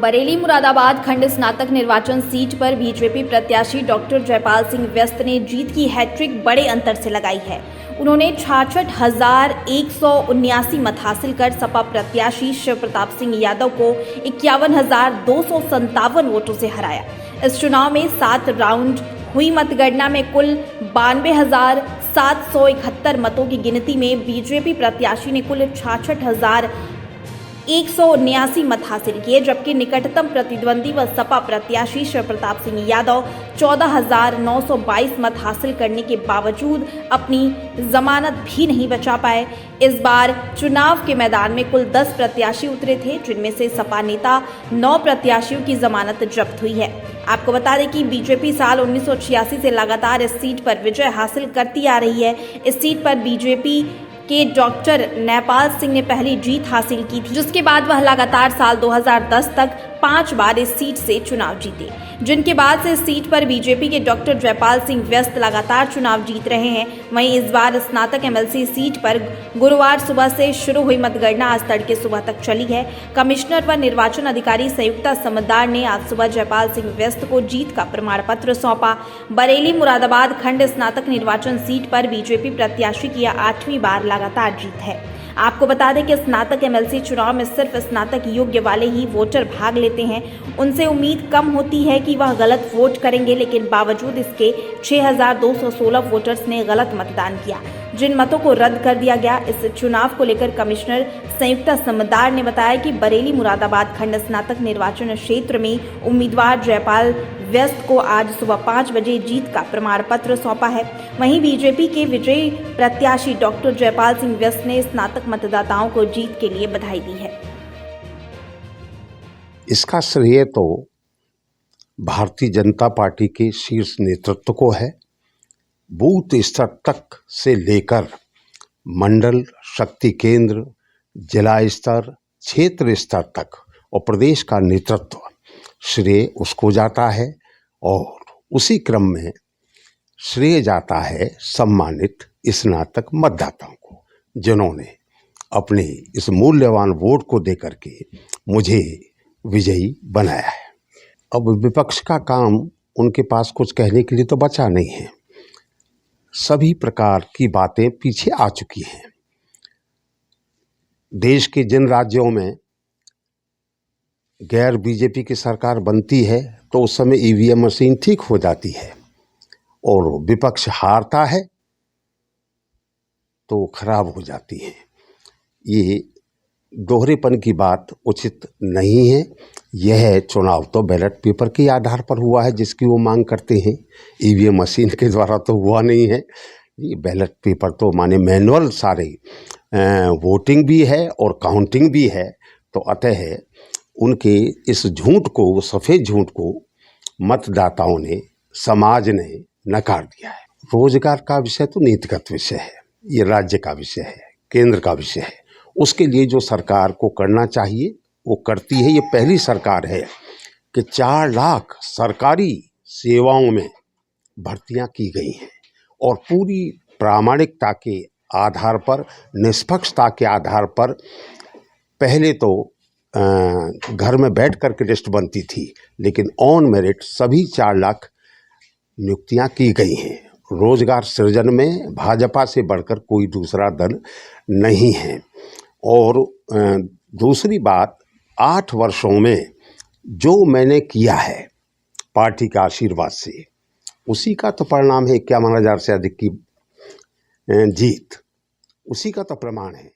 बरेली मुरादाबाद खंड स्नातक निर्वाचन सीट पर बीजेपी प्रत्याशी डॉक्टर जयपाल सिंह व्यस्त ने जीत की हैट्रिक बड़े अंतर से लगाई है। उन्होंने 66,179 मत हासिल कर सपा प्रत्याशी शिव प्रताप सिंह यादव को 51,257 वोटों से हराया। इस चुनाव में 7 राउंड हुई मतगणना में कुल 92,771 मतों की गिनती में बीजेपी प्रत्याशी ने कुल 66,179 मत हासिल किए, जबकि निकटतम प्रतिद्वंदी व सपा प्रत्याशी शिव प्रताप सिंह यादव 14,922 मत हासिल करने के बावजूद अपनी जमानत भी नहीं बचा पाए। इस बार चुनाव के मैदान में कुल 10 प्रत्याशी उतरे थे, जिनमें से सपा नेता 9 प्रत्याशियों की जमानत जब्त हुई है। आपको बता दें कि बीजेपी साल 1986 से लगातार इस सीट पर विजय हासिल करती आ रही है। इस सीट पर बीजेपी के डॉक्टर जयपाल सिंह ने पहली जीत हासिल की थी, जिसके बाद वह लगातार साल 2010 तक 5 बार इस सीट से चुनाव जीते, जिनके बाद से इस सीट पर बीजेपी के डॉक्टर जयपाल सिंह व्यस्त लगातार चुनाव जीत रहे हैं। वहीं इस बार स्नातक एमएलसी सीट पर गुरुवार सुबह से शुरू हुई मतगणना आज तड़के सुबह तक चली है। कमिश्नर व निर्वाचन अधिकारी संयुक्ता समद्दार ने आज सुबह जयपाल सिंह व्यस्त को जीत का प्रमाण पत्र सौंपा। बरेली मुरादाबाद खंड स्नातक निर्वाचन सीट पर बीजेपी प्रत्याशी की 8वीं बार लगातार जीत है। आपको बता दें कि स्नातक एमएलसी चुनाव में सिर्फ स्नातक योग्य वाले ही वोटर भाग लेते हैं। उनसे उम्मीद कम होती है कि वह गलत वोट करेंगे, लेकिन बावजूद इसके 6,216 वोटर्स ने गलत मतदान किया, जिन मतों को रद्द कर दिया गया। इस चुनाव को लेकर कमिश्नर संयुक्ता समद्दार ने बताया कि बरेली मुरादाबाद खंड स्नातक निर्वाचन क्षेत्र में उम्मीदवार जयपाल व्यस्त को आज सुबह 5 बजे जीत का प्रमाण पत्र सौंपा है। वहीं बीजेपी के विजयी प्रत्याशी डॉक्टर जयपाल सिंह व्यस्त ने स्नातक मतदाताओं को जीत के लिए बधाई दी है। इसका श्रेय तो भारतीय जनता पार्टी के शीर्ष नेतृत्व को है। बूथ स्तर तक से लेकर मंडल, शक्ति केंद्र, जिला स्तर, क्षेत्र स्तर तक और प्रदेश का नेतृत्व श्रेय उसको जाता है, और उसी क्रम में श्रेय जाता है सम्मानित स्नातक मतदाताओं को, जिन्होंने अपने इस मूल्यवान वोट को देकर के मुझे विजयी बनाया है। अब विपक्ष का काम, उनके पास कुछ कहने के लिए तो बचा नहीं है। सभी प्रकार की बातें पीछे आ चुकी हैं। देश के जिन राज्यों में गैर बीजेपी की सरकार बनती है तो उस समय ईवीएम मशीन ठीक हो जाती है, और विपक्ष हारता है तो खराब हो जाती है। ये दोहरेपन की बात उचित नहीं है। यह चुनाव तो बैलेट पेपर के आधार पर हुआ है, जिसकी वो मांग करते हैं। ईवीएम मशीन के द्वारा तो हुआ नहीं है। ये बैलेट पेपर तो माने मैनुअल सारे वोटिंग भी है और काउंटिंग भी है। तो अतः उनके इस झूठ को, सफ़ेद झूठ को मतदाताओं ने, समाज ने नकार दिया है। रोजगार का विषय तो नीतिगत विषय है, ये राज्य का विषय है, केंद्र का विषय है। उसके लिए जो सरकार को करना चाहिए वो करती है। ये पहली सरकार है कि 4 लाख सरकारी सेवाओं में भर्तियां की गई हैं, और पूरी प्रामाणिकता के आधार पर, निष्पक्षता के आधार पर। पहले तो घर में बैठ कर के लिस्ट बनती थी, लेकिन ऑन मेरिट सभी 4 लाख नियुक्तियां की गई हैं। रोजगार सृजन में भाजपा से बढ़कर कोई दूसरा दल नहीं है। और दूसरी बात, 8 वर्षों में जो मैंने किया है पार्टी का आशीर्वाद से, उसी का तो परिणाम है। 51,000 से अधिक की जीत, उसी का तो प्रमाण है।